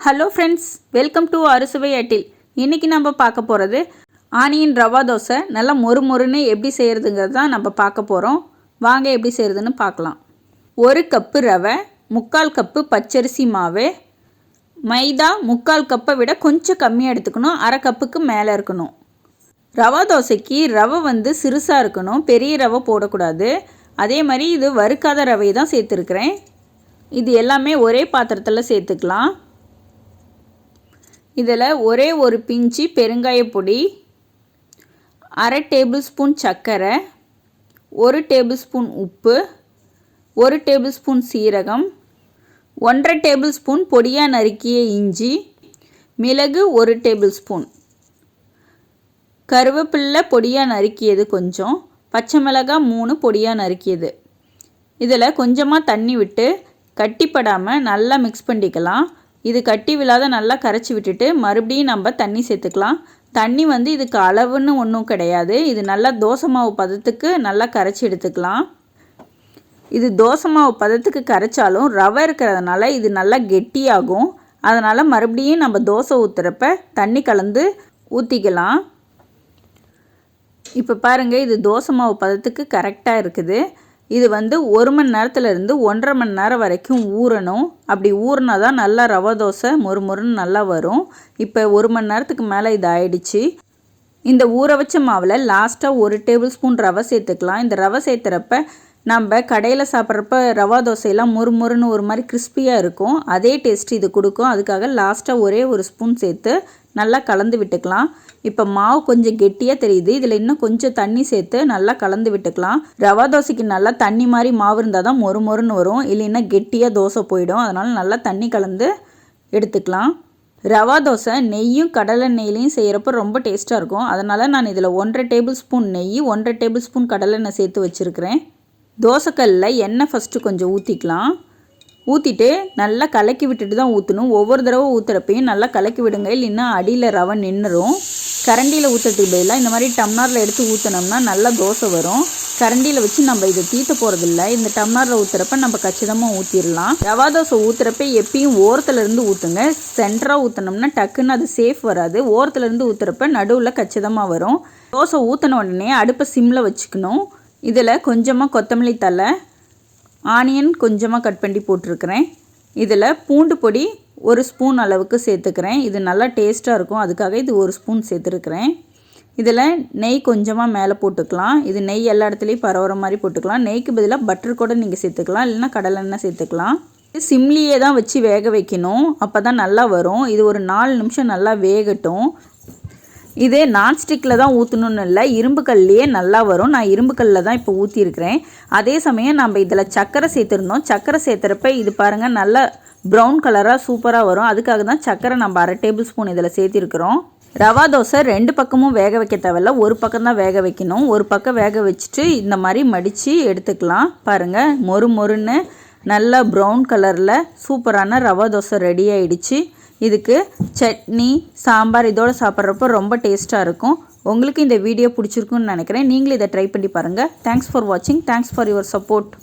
Hello friends, welcome to அறுசுவை அட்டில். இன்றைக்கி நம்ம பார்க்க போகிறது ஆனியன் ரவா தோசை. நல்லா மொறு மொறுன்னு எப்படி செய்கிறதுங்கிறது தான் நம்ம பார்க்க போகிறோம். வாங்க எப்படி செய்கிறதுன்னு பார்க்கலாம். 1 கப்பு ரவை, 3/4 கப்பு பச்சரிசி மாவு, மைதா 3/4 கப்பை விட கொஞ்சம் கம்மியாக எடுத்துக்கணும். 1/2 கப்புக்கு மேலே இருக்கணும். ரவா தோசைக்கு ரவை சிறுசாக இருக்கணும், பெரிய ரவை போடக்கூடாது. அதே மாதிரி இது வறுக்காத ரவையை தான் சேர்த்துருக்குறேன். இது எல்லாமே ஒரே பாத்திரத்தில் சேர்த்துக்கலாம். இதில் ஒரே ஒரு பிஞ்சு பெருங்காய பொடி, 1/2 டேபிள் ஸ்பூன் சர்க்கரை, 1 டேபிள் ஸ்பூன் உப்பு, 1 டேபிள் ஸ்பூன் சீரகம், 1/2 டேபிள் ஸ்பூன் பொடியாக நறுக்கிய இஞ்சி, மிளகு 1 டேபிள் ஸ்பூன், கருவேப்பிலை பொடியாக நறுக்கியது கொஞ்சம், பச்சை மிளகாய் 3 பொடியாக நறுக்கியது. இதில் கொஞ்சமாக தண்ணி விட்டு கட்டிப்படாமல் நல்லா மிக்ஸ் பண்ணிக்கலாம். இது கட்டி விழாத நல்லா கரைச்சி விட்டுட்டு மறுபடியும் நம்ம தண்ணி சேர்த்துக்கலாம். தண்ணி இதுக்கு அளவுன்னு ஒன்றும் கிடையாது. இது நல்லா தோசை மாவு பதத்துக்கு நல்லா கரைச்சி எடுத்துக்கலாம். இது தோசை மாவு பதத்துக்கு கரைச்சாலும் ரவை இருக்கிறதுனால இது நல்லா கெட்டியாகும். அதனால் மறுபடியும் நம்ம தோசை ஊற்றுறப்ப தண்ணி கலந்து ஊற்றிக்கலாம். இப்போ பாருங்கள், இது தோசை மாவு பதத்துக்கு கரெக்டாக இருக்குது. இது 1 மணி நேரத்துலேருந்து 1.5 மணி நேரம் வரைக்கும் ஊறணும். அப்படி ஊறினா தான் நல்லா ரவா தோசை மொறு மொறுன்னு நல்லா வரும். இப்போ 1 மணி நேரத்துக்கு மேலே இது ஆயிடுச்சு. இந்த ஊற வச்ச மாவில் லாஸ்ட்டாக 1 டேபிள் ஸ்பூன் ரவை சேர்த்துக்கலாம். இந்த ரவை சேர்த்துறப்ப நம்ம கடையில் சாப்பிட்றப்ப ரவா தோசையெல்லாம் மொறு மொறுன்னு ஒரு மாதிரி கிறிஸ்பியாக இருக்கும். அதே டேஸ்ட் இது கொடுக்கும். அதுக்காக லாஸ்ட்டாக ஒரே ஒரு ஸ்பூன் சேர்த்து நல்லா கலந்து விட்டுக்கலாம். இப்போ மாவு கொஞ்சம் கெட்டியாக தெரியுது. இதில் இன்னும் கொஞ்சம் தண்ணி சேர்த்து நல்லா கலந்து விட்டுக்கலாம். ரவா தோசைக்கு நல்லா தண்ணி மாதிரி மாவு இருந்தால் தான் மொறு மொறுன்னு வரும், இல்லைன்னா கெட்டியாக தோசை போயிடும். அதனால் நல்லா தண்ணி கலந்து எடுத்துக்கலாம். ரவா தோசை நெய்யும் கடலை நெய்லையும் செய்கிறப்ப ரொம்ப டேஸ்ட்டாக இருக்கும். அதனால் நான் இதில் 1/2 டேபிள் ஸ்பூன் நெய், 1/2 டேபிள் ஸ்பூன் கடலை எண்ணெய் சேர்த்து வச்சுருக்கிறேன். தோசைக்கல்லில் எண்ணெய் ஃபஸ்ட்டு கொஞ்சம் ஊற்றிக்கலாம். ஊற்றிட்டு நல்லா கலக்கி விட்டுட்டு தான் ஊற்றணும். ஒவ்வொரு தடவை ஊற்றுறப்பையும் நல்லா கலக்கி விடுங்க, இல்லைன்னா அடியில் ரவை நின்றுடும். கரண்டியில் ஊற்றுறதுக்கு பதிலாக இந்த மாதிரி டம்ளரில் எடுத்து ஊற்றினோம்னா நல்லா தோசை வரும். கரண்டியில் வச்சு நம்ம இதை தீட்ட போகிறதில்ல. இந்த டம்ளரில் ஊற்றுறப்ப நம்ம கச்சிதமாக ஊற்றிடலாம். ரவா தோசை ஊற்றுறப்ப எப்பயும் ஓரத்துலேருந்து ஊற்றுங்க. சென்டராக ஊற்றினோம்னா டக்குன்னு அது சேஃப் வராது. ஓரத்துலேருந்து ஊற்றுறப்ப நடுவில் கச்சிதமாக வரும். தோசை ஊற்றின உடனே அடுப்பை சிம்மில் வச்சுக்கணும். இதில் கொஞ்சமாக கொத்தமல்லி தழை, ஆனியன் கொஞ்சமாக கட் பண்ணி போட்டிருக்கிறேன். இதில் பூண்டு பொடி 1 ஸ்பூன் அளவுக்கு சேர்த்துக்கிறேன். இது நல்லா டேஸ்ட்டாக இருக்கும், அதுக்காக இது 1 ஸ்பூன் சேர்த்துருக்குறேன். இதில் நெய் கொஞ்சமாக மேலே போட்டுக்கலாம். இது நெய் எல்லா இடத்துலையும் பரவுற மாதிரி போட்டுக்கலாம். நெய்க்கு பதிலாக பட்டர் கூட நீங்கள் சேர்த்துக்கலாம், இல்லைன்னா கடலெண்ணெய் சேர்த்துக்கலாம். இது சிம்லியே தான் வச்சு வேக வைக்கணும், அப்போ தான் நல்லா வரும். இது ஒரு 4 நிமிஷம் நல்லா வேகட்டும். இதே நான்ஸ்டிக்கில் தான் ஊற்றணுன்னு இல்லை, இரும்பு கல்லையே நல்லா வரும். நான் இரும்பு கல்லில் தான் இப்போ ஊற்றிருக்கிறேன். அதே சமயம் நம்ம இதில் சர்க்கரை சேர்த்துருந்தோம். சர்க்கரை சேர்த்துறப்ப இது பாருங்கள் நல்லா ப்ரௌன் கலராக சூப்பராக வரும். அதுக்காக தான் சர்க்கரை நம்ம 1/2 டேபிள் ஸ்பூன் இதில் சேர்த்திருக்கிறோம். ரவா தோசை 2 பக்கமும் வேக வைக்க தேவையில்ல, ஒரு பக்கம் தான் வேக வைக்கணும். ஒரு பக்கம் வேக வச்சுட்டு இந்த மாதிரி மடித்து எடுத்துக்கலாம். பாருங்கள், மொறு மொறுன்னு நல்லா ப்ரௌன் கலரில் சூப்பரான ரவா தோசை ரெடி ஆகிடுச்சு. இதுக்கு சட்னி, சாம்பார் இதோடு சாப்பிட்றப்போ ரொம்ப டேஸ்ட்டாக இருக்கும். உங்களுக்கு இந்த வீடியோ பிடிச்சிருக்குன்னு நினைக்கிறேன். நீங்களும் இதை ட்ரை பண்ணி பாருங்கள். தேங்க்ஸ் ஃபார் வாட்சிங். Thanks for your support.